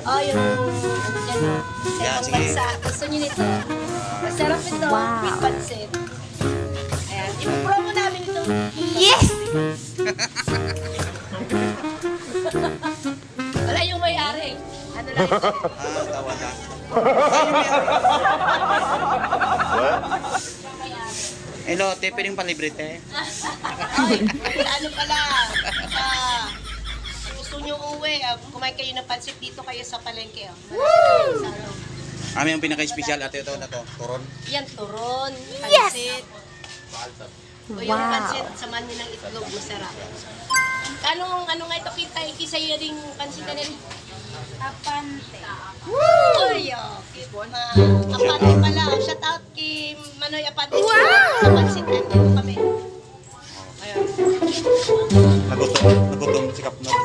Oh, yung yan o. Sa Yan, ibang sige. bansa. Gusto nyo nito. Masarap ito. With pancit. Ayan. Ipo-promo namin ito. Yes! Wala yung may-ari. Ano lang ito. Tawa na. Hello, te, pwedeng palibre, te. Ay, ano pala. Gusto nyo uwi. Kumain kayo ng pancit dito kayo sa palengke. Malapit sa ano. Ang pinaka-special ate ito na to, turon. Yan, turon, Yes! pancit. O yung Wow. pancit, samahan nyo ng itlog, masarap. Ano nga ito kita, ikisaya rin pancit na rin. Apante. Uy, apante pala. Shout out kay Manoy Apante. Sa pancit, nandito kami. Ayun. Nagutom si Kapnot.